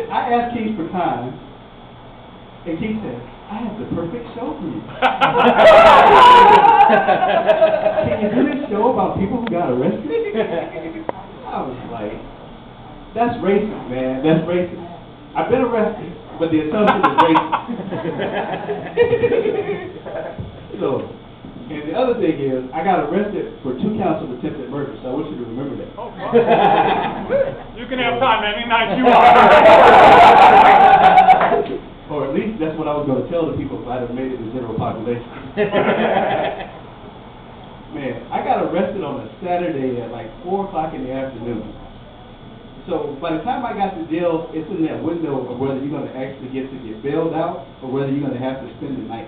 I asked Keith for time, and Keith said, I have the perfect show for you. Can you do this show about people who got arrested? I was like, that's racist, man. That's racist. I've been arrested, but the assumption is racist. So, and the other thing is, I got arrested for 2 counts of attempted murder, so I want you to remember that. Oh, you can have time any night you want. Or at least that's what I was going to tell the people if I'd have made it the general population. Man, I got arrested on a Saturday at like 4 o'clock in the afternoon. So by the time I got to jail, it's in that window of whether you're going to actually get bailed out or whether you're going to have to spend the night.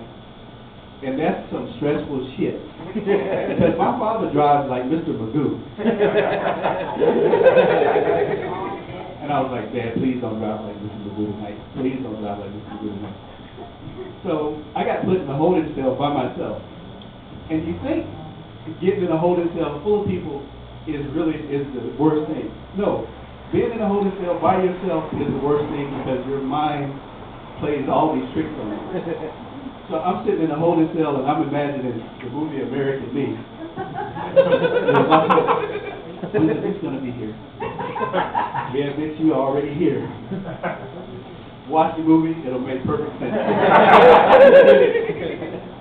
And that's some stressful shit. Because my father drives like Mr. Magoo. And I was like, Dad, please don't drive like Mr. Magoo tonight. Please don't drive like Mr. Magoo tonight. So I got put in a holding cell by myself. And you think getting in a holding cell full of people is the worst thing. No. Being in a holding cell by yourself is the worst thing because your mind plays all these tricks on you. So I'm sitting in a holding cell and I'm imagining the movie American Me. Who's going to be here? Yeah, bitch, you are already here. Watch the movie, it'll make perfect sense.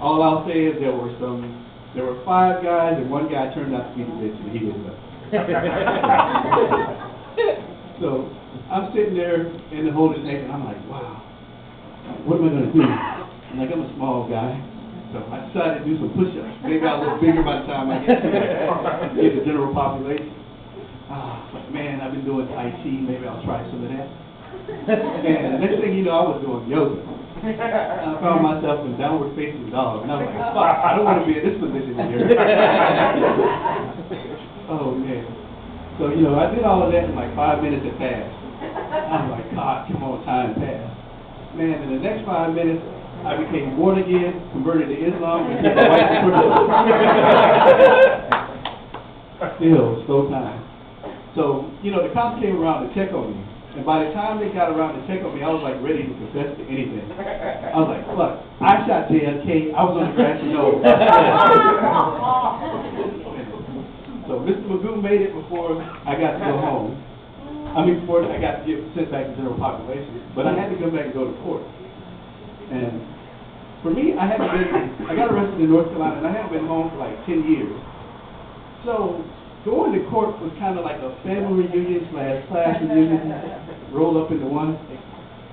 All I'll say is there were 5 guys and 1 guy turned out to be the bitch and he was left. So I'm sitting there in the holding tank and I'm like, wow, what am I going to do? I'm like, I'm a small guy, so I decided to do some push-ups. Maybe I'll look bigger by the time I get the general population. But man, I've been doing Tai Chi. Maybe I'll try some of that. And the next thing you know, I was doing yoga. I found myself in downward facing dog, and I was like, fuck, I don't want to be in this position here. Oh man. So I did all of that in like 5 minutes had passed. I'm like, God, come on, time passed. Man, in the next 5 minutes, I became born again, converted to Islam, and became a white supremacist. Still, slow time. So, the cops came around to check on me. And by the time they got around to check on me, I was like ready to confess to anything. I was like, fuck, I shot JFK, I was on the grassy knoll. So Mr. Magoo made it before I got to go home. Before I got to get sent back to general population. But I had to come back and go to court. And for me, I got arrested in North Carolina, and I haven't been home for like 10 years. So going to court was kind of like a family reunion / class reunion rolled up into one.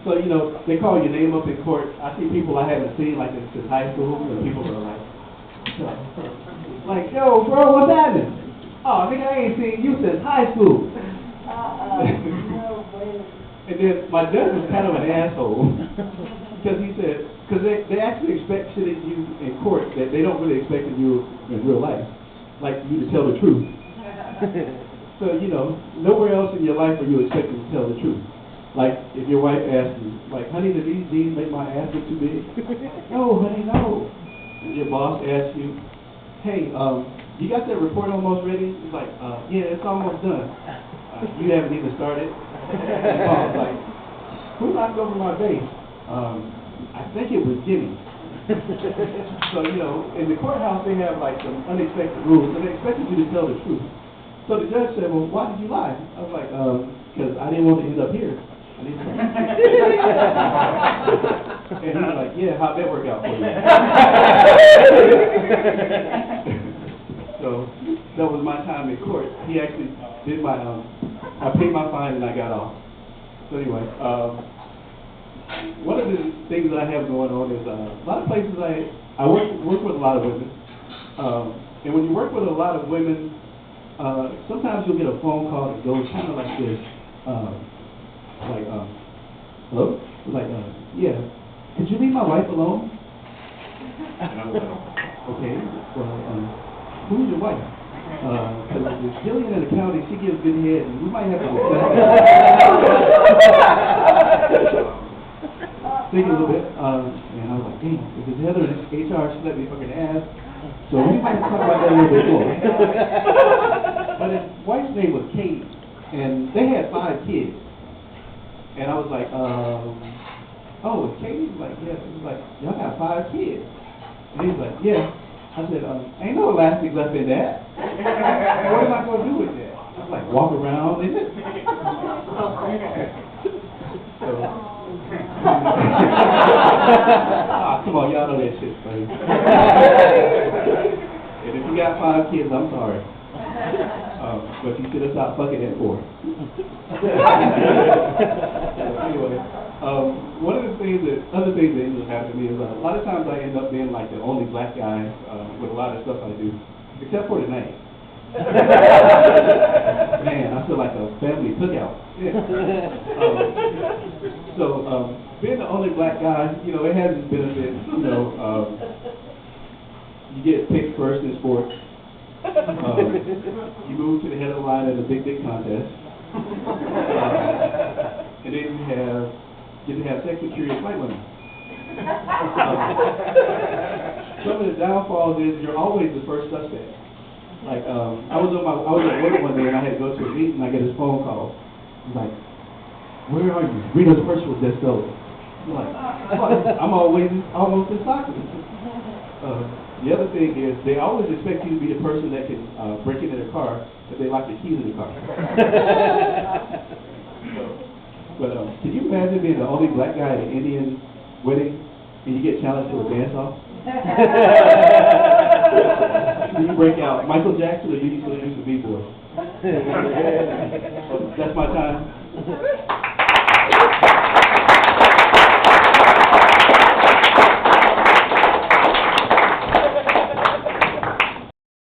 So, they call your name up in court. I see people I haven't seen like since high school, and people are like, yo, bro, what's happening? Oh, nigga, I ain't seen you since high school. And then my judge was kind of an asshole. Because he said, they actually expect shit of you in court that they don't really expect of you in real life. Like you to tell the truth. So, nowhere else in your life are you expected to tell the truth. Like, if your wife asks you, like, honey, do these jeans make my ass look too big? No, honey, no. And your boss asks you, hey, you got that report almost ready? It's like, yeah, it's almost done. You haven't even started. And the boss like, who knocked over my vase? I think it was Jimmy. So, in the courthouse, they have like some unexpected rules, and they expected you to tell the truth. So the judge said, well, why did you lie? I was like, because I didn't want to end up here. And he was like, yeah, how'd that work out for you? So that was my time in court. He actually did I paid my fine and I got off. So anyway, one of the things that I have going on is a lot of places I work with a lot of women. And when you work with a lot of women, sometimes you'll get a phone call that goes kind of like this. Hello? Like, yeah, could you leave my wife alone? And I was like, okay, well, who's your wife? Because there's Jillian in the county, she gives good head, and we might have to discuss that. Thinking a little bit, and I was like, damn, because Heather in HR, she let me fucking ask, so we might talk about that a little bit more. But his wife's name was Kate. and they had 5 kids. And I was like, oh, is Katie? He's like, yeah. He was like, y'all got 5 kids. And he was like, yeah. I said, ain't no elastic left in that. What am I going to do with that? I was like, walk around in it. So, come on, y'all know that shit, buddy. And if you got 5 kids, I'm sorry. But you should have stopped fucking at 4. Anyway, one of the other things that ended up happening to me is a lot of times I end up being like the only black guy with a lot of stuff I do, except for tonight. Man, I feel like a family cookout. Yeah. Being the only black guy, it has its benefits. You get picked first in sports. You move to the head of the line at a big contest. And then you get to have sex with curious white women. Some of the downfalls is you're always the first suspect. Like, I was at work one day and I had to go to a meeting and I get this phone call. He's like, where are you? Rita's purse was just stolen. I'm like, I'm almost in soccer. The other thing is they always expect you to be the person that can break into their car if they lock the keys in the car. But can you imagine being the only black guy at an Indian wedding and you get challenged to a dance-off? Do you break out Michael Jackson or do you introduce a B-boy? That's my time.